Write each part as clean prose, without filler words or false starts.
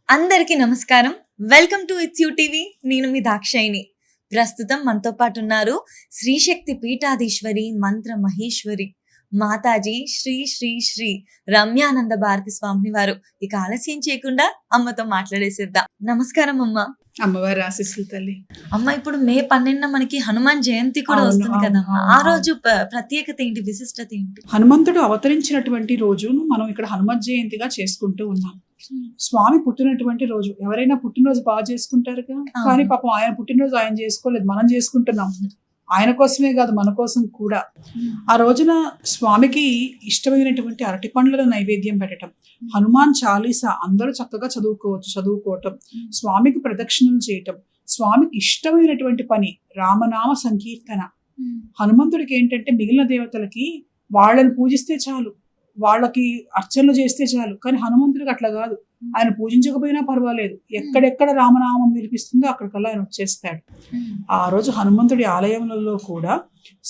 అందరికీ నమస్కారం. Welcome to it's you TV. నేను మీ దాక్షాయిని. ప్రస్తుతం మనతో పాటు ఉన్నారు శ్రీశక్తి పీఠాధీశ్వరి మంత్ర మహేశ్వరి మాతాజీ శ్రీ శ్రీ శ్రీ రమ్యానంద భారతి స్వామి వారు. ఇక ఆలస్యం చేయకుండా అమ్మతో మాట్లాడేసేద్దాం. నమస్కారం అమ్మ. అమ్మవారి ఆశీస్సులు తల్లి. అమ్మ, ఇప్పుడు మే 12 మనకి హనుమాన్ జయంతి కూడా వస్తుంది కదమ్మా. ఆ రోజు ప్రత్యేకత ఏంటి, విశిష్టత ఏంటి? హనుమంతుడు అవతరించినటువంటి రోజును మనం ఇక్కడ హనుమత్ జయంతిగా చేసుకుంటూ ఉన్నాం. స్వామి పుట్టినటువంటి రోజు. ఎవరైనా పుట్టినరోజు బాగా చేసుకుంటారుగా, కానీ పాపం ఆయన పుట్టినరోజు ఆయన చేసుకోలేదు, మనం చేసుకుంటున్నాం. ఆయన కోసమే కాదు, మన కోసం కూడా. ఆ రోజున స్వామికి ఇష్టమైనటువంటి అరటి పండ్ల నైవేద్యం పెట్టడం, హనుమాన్ చాలీసా అందరూ చక్కగా చదువుకోవటం, స్వామికి ప్రదక్షిణలు చేయటం, స్వామికి ఇష్టమైనటువంటి పని రామనామ సంకీర్తన. హనుమంతుడికి ఏంటంటే మిగిలిన దేవతలకి వాళ్ళని పూజిస్తే చాలు, వాళ్ళకి అర్చనలు చేస్తే చాలు, కానీ హనుమంతుడికి అట్లా కాదు. ఆయన పూజించకపోయినా పర్వాలేదు, ఎక్కడెక్కడ రామనామం వినిపిస్తుందో అక్కడికల్లా ఆయన వచ్చేస్తాడు. ఆ రోజు హనుమంతుడి ఆలయంలో కూడా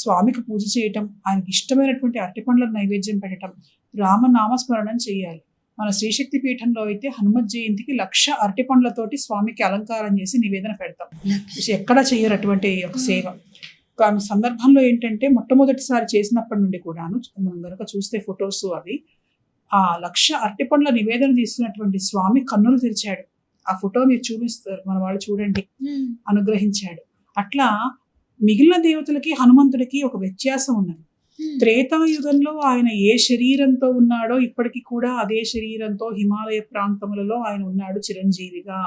స్వామికి పూజ చేయటం, ఆయనకి ఇష్టమైనటువంటి అరటిపండ్ల నైవేద్యం పెట్టడం, రామనామస్మరణం చేయాలి. మన శ్రీశక్తి పీఠంలో అయితే హనుమత్ జయంతికి 1,00,000 అరటిపండ్లతోటి స్వామికి అలంకారం చేసి నివేదన పెడతాం. ఎక్కడా చెయ్యరు అటువంటి ఒక సేవ. కానీ సందర్భంలో ఏంటంటే మొట్టమొదటిసారి చేసినప్పటి నుండి కూడాను మనం కనుక చూస్తే ఫొటోస్ అవి, ఆ 1,00,000 అరటిపండ్ల నివేదన తీసుకున్నటువంటి స్వామి కన్నులు తెరిచాడు. ఆ ఫోటో మీరు చూపిస్తారు, మన వాళ్ళు చూడండి, అనుగ్రహించాడు. అట్లా మిగిలిన దేవతలకి హనుమంతుడికి ఒక వ్యత్యాసం ఉన్నది. త్రేతాయుగంలో ఆయన ఏ శరీరంతో ఉన్నాడో ఇప్పటికీ కూడా అదే శరీరంతో హిమాలయ ప్రాంతములలో ఆయన ఉన్నాడు చిరంజీవిగా.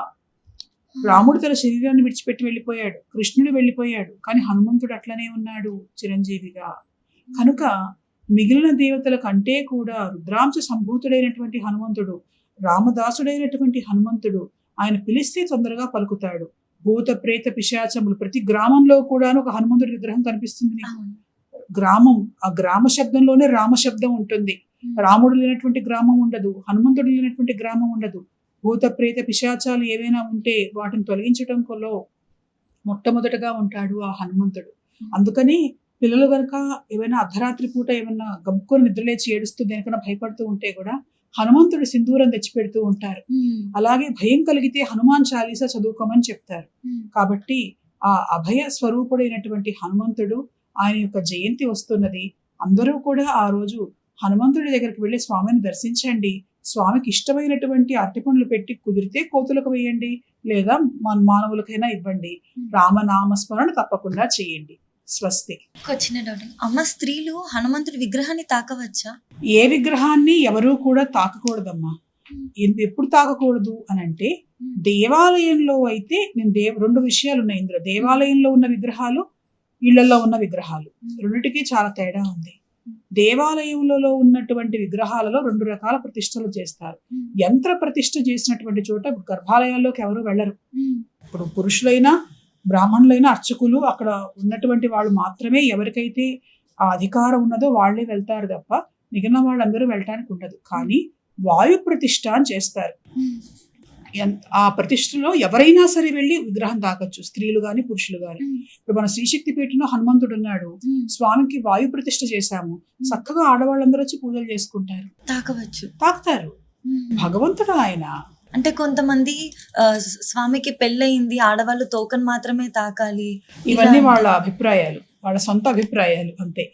రాముడు తన శరీరాన్ని విడిచిపెట్టి వెళ్ళిపోయాడు, కృష్ణుడు వెళ్ళిపోయాడు, కానీ హనుమంతుడు అట్లనే ఉన్నాడు చిరంజీవిగా. కనుక మిగిలిన దేవతల కంటే కూడా రుద్రాంశ సంభూతుడైనటువంటి హనుమంతుడు, రామదాసుడైనటువంటి హనుమంతుడు, ఆయన పిలిస్తే తొందరగా పలుకుతాడు. భూత ప్రేత పిశాచములు ప్రతి గ్రామంలో కూడాను ఒక హనుమంతుడి విగ్రహం కనిపిస్తుంది. గ్రామం, ఆ గ్రామ శబ్దంలోనే రామశబ్దం ఉంటుంది. రాముడు లేనటువంటి గ్రామం ఉండదు, హనుమంతుడు లేనటువంటి గ్రామం ఉండదు. భూత ప్రేత పిశాచాలు ఏవైనా ఉంటే వాటిని తొలగించడంలో మొట్టమొదటగా ఉంటాడు ఆ హనుమంతుడు. అందుకని పిల్లలు కనుక ఏమైనా అర్ధరాత్రి పూట ఏమైనా గమ్ముకొని నిద్రలేచి ఏడుస్తూ దేనికన్నా భయపడుతూ ఉంటే కూడా హనుమంతుడు సింధూరం తెచ్చిపెడుతూ ఉంటారు. అలాగే భయం కలిగితే హనుమాన్ చాలీసా చదువుకోమని చెప్తారు. కాబట్టి ఆ అభయ స్వరూపుడైనటువంటి హనుమంతుడు, ఆయన యొక్క జయంతి వస్తున్నది. అందరూ కూడా ఆ రోజు హనుమంతుడి దగ్గరికి వెళ్ళి స్వామిని దర్శించండి. స్వామికి ఇష్టమైనటువంటి అరటిపండ్లు పెట్టి కుదిరితే కోతులకు వేయండి, లేదా మానవులకైనా ఇవ్వండి. రామనామస్మరణ తప్పకుండా చేయండి. స్వస్తి. అమ్మ, స్త్రీలు హనుమంతుడి విగ్రహాన్ని తాకవచ్చా? ఏ విగ్రహాన్ని ఎవరూ కూడా తాకకూడదమ్మా. ఎప్పుడు తాకకూడదు అని అంటే, దేవాలయంలో అయితే నేను రెండు విషయాలు ఉన్నాయి ఇందులో. దేవాలయంలో ఉన్న విగ్రహాలు, ఇళ్లలో ఉన్న విగ్రహాలు, రెండిటికి చాలా తేడా ఉంది. దేవాలయంలో ఉన్నటువంటి విగ్రహాలలో 2 రకాల ప్రతిష్టలు చేస్తారు. యంత్ర ప్రతిష్ఠ చేసినటువంటి చోట గర్భాలయాల్లోకి ఎవరు వెళ్ళరు. ఇప్పుడు పురుషులైనా బ్రాహ్మణులైనా అర్చకులు అక్కడ ఉన్నటువంటి వాళ్ళు మాత్రమే, ఎవరికైతే ఆ అధికారం ఉన్నదో వాళ్లే వెళ్తారు తప్ప మిగిలిన వాళ్ళందరూ వెళ్ళటానికి ఉండదు. కానీ వాయు ప్రతిష్ఠ అని చేస్తారు. ఆ ప్రతిష్టలో ఎవరైనా సరే వెళ్ళి విగ్రహం తాకచ్చు, స్త్రీలు గాని పురుషులు గాని. ఇప్పుడు మన శ్రీశక్తి పీఠంలో హనుమంతుడు ఉన్నాడు, స్వామికి వాయు ప్రతిష్ఠ చేశాము, చక్కగా ఆడవాళ్ళందరూ వచ్చి పూజలు చేసుకుంటారు, తాకుతారు. భగవంతుడు ఆయన. అంటే కొంతమంది స్వామికి పెళ్ళయింది, ఆడవాళ్ళు తోకను మాత్రమే తాకాలి, ఇవన్నీ వాళ్ళ అభిప్రాయాలు, వాళ్ళ సొంత అభిప్రాయాలు అంతే.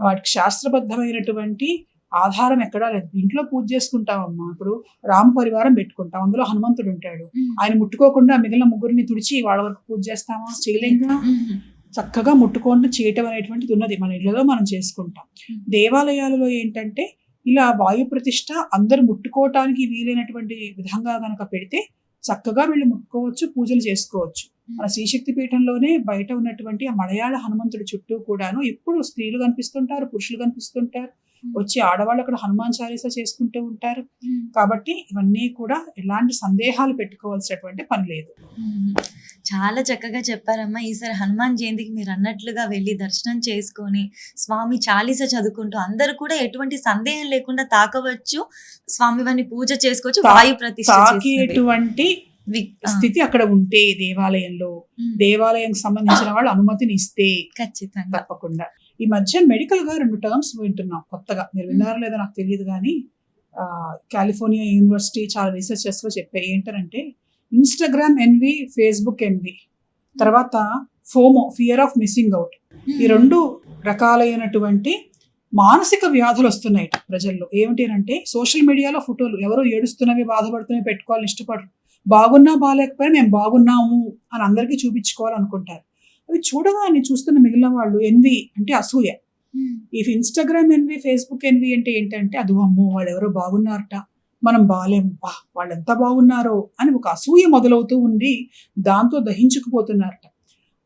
వాటికి శాస్త్రబద్ధమైనటువంటి ఆధారం ఎక్కడా లేదు. ఇంట్లో పూజ చేసుకుంటామమ్మా. ఇప్పుడు రామ పరివారం పెట్టుకుంటాం, అందులో హనుమంతుడు ఉంటాడు. ఆయన ముట్టుకోకుండా మిగిలిన ముగ్గురిని తుడిచి వాళ్ళ వరకు పూజ చేస్తామా? చేయలేంగా. చక్కగా ముట్టుకోండి చేయటం అనేటువంటిది ఉన్నది, మన ఇళ్లలో మనం చేసుకుంటాం. దేవాలయాలలో ఏంటంటే ఇలా వాయు ప్రతిష్ఠ అందరూ ముట్టుకోవటానికి వీలైనటువంటి విధంగా కనుక పెడితే చక్కగా వీళ్ళు ముట్టుకోవచ్చు, పూజలు చేసుకోవచ్చు. మన శ్రీశక్తి పీఠంలోనే బయట ఉన్నటువంటి ఆ మలయాళ హనుమంతుడి చుట్టూ కూడాను ఎప్పుడు స్త్రీలు కనిపిస్తుంటారు, పురుషులు కనిపిస్తుంటారు. వచ్చి ఆడవాళ్ళు అక్కడ హనుమాన్ చాలీసా చేసుకుంటూ ఉంటారు. కాబట్టి ఇవన్నీ కూడా ఎలాంటి సందేహాలు పెట్టుకోవాల్సినటువంటి పని లేదు. చాలా చక్కగా చెప్పారమ్మా. ఈసారి హనుమాన్ జయంతికి మీరు అన్నట్లుగా వెళ్ళి దర్శనం చేసుకొని స్వామి చాలీసా చదువుకుంటూ అందరూ కూడా ఎటువంటి సందేహం లేకుండా తాకవచ్చు, స్వామివారిని పూజ చేసుకోవచ్చు. వాయు ప్రతిష్ఠ తాకేటువంటి స్థితి అక్కడ ఉంటే దేవాలయంలో, దేవాలయానికి సంబంధించిన వాళ్ళు అనుమతిని ఇస్తే ఖచ్చితంగా తప్పకుండా. ఈ మధ్య మెడికల్ గా 2 టర్మ్స్ వింటున్నాం కొత్తగా, మీరు విన్నారో లేదో నాకు తెలియదు కానీ కాలిఫోర్నియా యూనివర్సిటీ చాలా రీసెర్చెస్లో చెప్పాయి. ఏంటంటే ఇన్స్టాగ్రామ్ ఎన్వి, ఫేస్బుక్ ఎన్వి, తర్వాత FOMO, fear of missing out, ఈ 2 రకాలైనటువంటి మానసిక వ్యాధులు వస్తున్నాయి ప్రజల్లో. ఏమిటి అంటే సోషల్ మీడియాలో ఫోటోలు ఎవరో ఏడుస్తున్నవి, బాధపడుతున్నవి పెట్టుకోవాలని ఇష్టపడరు. బాగున్నా బాగాలేకపోయినా మేము బాగున్నాము అని అందరికీ చూపించుకోవాలనుకుంటారు. అవి చూడగానే చూస్తున్న మిగిలిన వాళ్ళు ఎన్వి అంటే అసూయ. ఈ ఇన్స్టాగ్రామ్ ఎన్వి, ఫేస్బుక్ ఎన్వి అంటే ఏంటంటే అది అమ్మో వాళ్ళు ఎవరో బాగున్నారట, మనం బాగాలేము, వాళ్ళు ఎంత బాగున్నారో అని ఒక అసూయ మొదలవుతూ ఉండి దాంతో దహించుకుపోతున్నారట.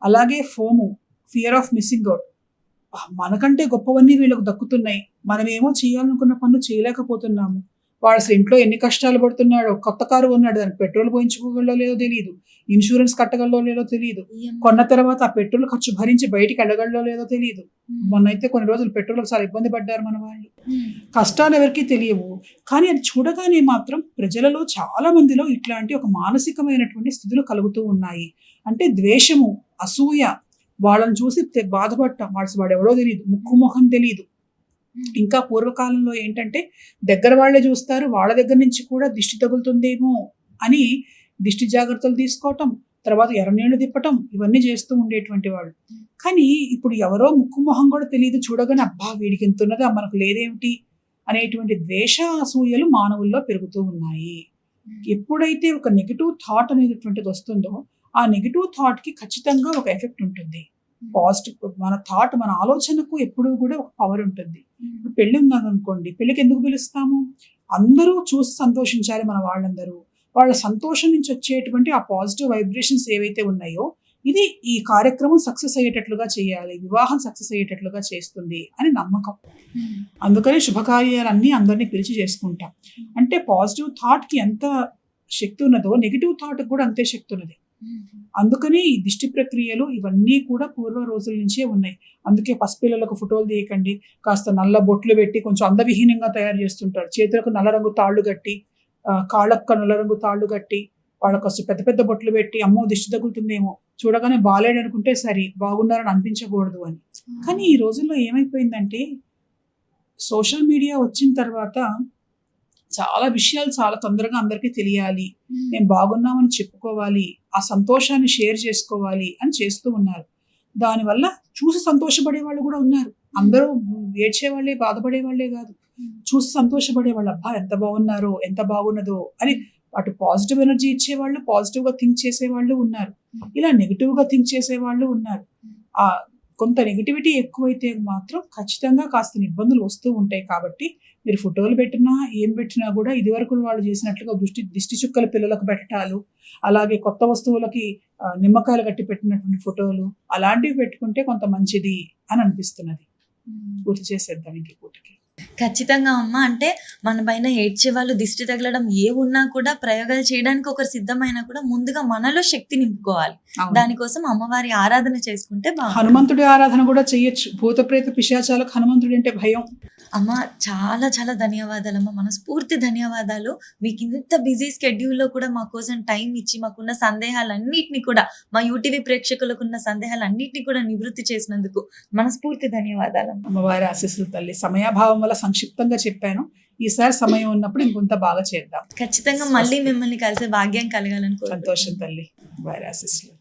అలాగే foam, fear of missing out, మనకంటే గొప్పవన్నీ వీళ్ళకు దక్కుతున్నాయి, మనమేమో చేయాలనుకున్న పనులు చేయలేకపోతున్నాము, వాడు అసలు ఇంట్లో ఎన్ని కష్టాలు పడుతున్నాడో, కొత్త కారు కొన్నాడు, దానికి పెట్రోల్ పోయించుకోగలదో లేదో తెలియదు, ఇన్సూరెన్స్ కట్టగలదో లేదో తెలియదు, కొన్న తర్వాత ఆ పెట్రోల్ ఖర్చు భరించి బయటికి వెళ్ళగలదో లేదో తెలియదు. మొన్నైతే కొన్ని రోజులు పెట్రోల్ చాలా ఇబ్బంది పడ్డారు మన వాళ్ళు. కష్టాలు ఎవరికీ తెలియవు, కానీ అది చూడగానే మాత్రం ప్రజలలో చాలా మందిలో ఇట్లాంటి ఒక మానసికమైనటువంటి స్థితులు కలుగుతూ ఉన్నాయి. అంటే ద్వేషము, అసూయ, వాళ్ళని చూసి బాధపడటం, వాడు ఎవడో తెలియదు, ముక్కు ముఖం తెలియదు. ఇంకా పూర్వకాలంలో ఏంటంటే దగ్గర వాళ్ళే చూస్తారు, వాళ్ళ దగ్గర నుంచి కూడా దిష్టి తగులుతుందేమో అని దిష్టి జాగ్రత్తలు తీసుకోవటం, తర్వాత ఎర్రనీళ్లు తిప్పటం, ఇవన్నీ చేస్తూ ఉండేటువంటి వాళ్ళు. కానీ ఇప్పుడు ఎవరో ముక్కు మొహం కూడా తెలియదు, చూడగానే అబ్బా వీడికి ఎంత ఉన్నదా మనకు లేదేమిటి అనేటువంటి ద్వేష అసూయలు మానవుల్లో పెరుగుతూ ఉన్నాయి. ఎప్పుడైతే ఒక నెగిటివ్ థాట్ అనేటువంటిది వస్తుందో ఆ నెగిటివ్ థాట్కి ఖచ్చితంగా ఒక ఎఫెక్ట్ ఉంటుంది. పాజిటివ్ మన థాట్, మన ఆలోచనకు ఎప్పుడూ కూడా ఒక పవర్ ఉంటుంది. ఇప్పుడు పెళ్లి ఉన్నదనుకోండి, పెళ్లికి ఎందుకు పిలుస్తాము? అందరూ చూసి సంతోషించాలి మన వాళ్ళందరూ. వాళ్ళ సంతోషం నుంచి వచ్చేటువంటి ఆ పాజిటివ్ వైబ్రేషన్స్ ఏవైతే ఉన్నాయో ఇది ఈ కార్యక్రమం సక్సెస్ అయ్యేటట్లుగా చేయాలి, వివాహం సక్సెస్ అయ్యేటట్లుగా చేస్తుంది అని నమ్మకం. అందుకని శుభకార్యాలన్నీ అందరినీ పిలిచి చేసుకుంటాం. అంటే పాజిటివ్ థాట్కి ఎంత శక్తి ఉన్నదో నెగిటివ్ థాట్కి కూడా అంతే శక్తి ఉన్నది. అందుకని ఈ దిష్టి ప్రక్రియలు ఇవన్నీ కూడా పూర్వ రోజుల నుంచే ఉన్నాయి. అందుకే పసిపిల్లలకు ఫోటోలు తీయకండి, కాస్త నల్ల బొట్లు పెట్టి కొంచెం అందవిహీనంగా తయారు చేస్తుంటారు. చేతులకు నల్ల రంగు తాళ్ళు కట్టి, కాళ్ళక్క నల్ల రంగు తాళ్ళు కట్టి, వాళ్ళకు అసలు పెద్ద పెద్ద బొట్లు పెట్టి అమ్మో దిష్టి తగులుతుందేమో, చూడగానే బాలేడు అనుకుంటే సరే, బాగున్నారని అనిపించకూడదు అని. కానీ ఈ రోజుల్లో ఏమైపోయిందంటే సోషల్ మీడియా వచ్చిన తర్వాత చాలా విషయాలు చాలా తొందరగా అందరికీ తెలియాలి, నేను బాగున్నామని చెప్పుకోవాలి, ఆ సంతోషాన్ని షేర్ చేసుకోవాలి అని చేస్తూ ఉన్నారు. దానివల్ల చూసి సంతోషపడే వాళ్ళు కూడా ఉన్నారు. అందరూ ఏడ్చేవాళ్ళే, బాధపడే వాళ్ళే కాదు, చూసి సంతోషపడే వాళ్ళు, అబ్బా ఎంత బాగున్నారో, ఎంత బాగున్నదో అని అటు పాజిటివ్ ఎనర్జీ ఇచ్చేవాళ్ళు, పాజిటివ్గా థింక్ చేసేవాళ్ళు ఉన్నారు, ఇలా నెగిటివ్గా థింక్ చేసేవాళ్ళు ఉన్నారు. ఆ కొంత నెగిటివిటీ ఎక్కువైతే మాత్రం ఖచ్చితంగా కాస్త ఇబ్బందులు వస్తూ ఉంటాయి. కాబట్టి మీరు ఫోటోలు పెట్టినా ఏం పెట్టినా కూడా ఇదివరకు వాళ్ళు చేసినట్లుగా దిష్టి చుక్కల పిల్లలకు పెట్టాలు, అలాగే కొత్త వస్తువులకి నిమ్మకాయలు కట్టి పెట్టినటువంటి ఫోటోలు అలాంటివి పెట్టుకుంటే కొంత మంచిది అని అనిపిస్తున్నది. గుర్తు చేసేద్దాం ఇంక పూటకి. ఖచ్చితంగా అమ్మ. అంటే మన పైన ఏడ్చే వాళ్ళు, దిష్టి తగలడం ఏ ఉన్నా కూడా ప్రయోగాలు చేయడానికి ఒకరు సిద్ధమైనా కూడా ముందుగా మనలో శక్తి నింపుకోవాలి. దానికోసం అమ్మవారి ఆరాధన చేసుకుంటే హనుమంతుడి ఆరాధన కూడా చేయొచ్చు. భూత ప్రేత పిశాచాలకు హనుమంతుడి అంటే భయం. అమ్మ చాలా చాలా ధన్యవాదాలమ్మ, మనస్ఫూర్తి ధన్యవాదాలు. మీకు ఇంత బిజీ స్కెడ్యూల్లో కూడా మా కోసం టైం ఇచ్చి మాకున్న సందేహాలన్నింటినీ కూడా, మా యూటీవీ ప్రేక్షకులకు ఉన్న సందేహాలన్నింటినీ కూడా నివృత్తి చేసినందుకు మనస్ఫూర్తి ధన్యవాదాలు. అమ్మవారి ఆశీస్సులు తల్లి. సమయాభావం వల్ల సంక్షిప్తంగా చెప్పాను, ఈసారి సమయం ఉన్నప్పుడు ఇంకొంత బాగా చేద్దాం. ఖచ్చితంగా మళ్ళీ మిమ్మల్ని కలిసే భాగ్యం కలగాలని సంతోషం తల్లి. వారి ఆశీస్సులు.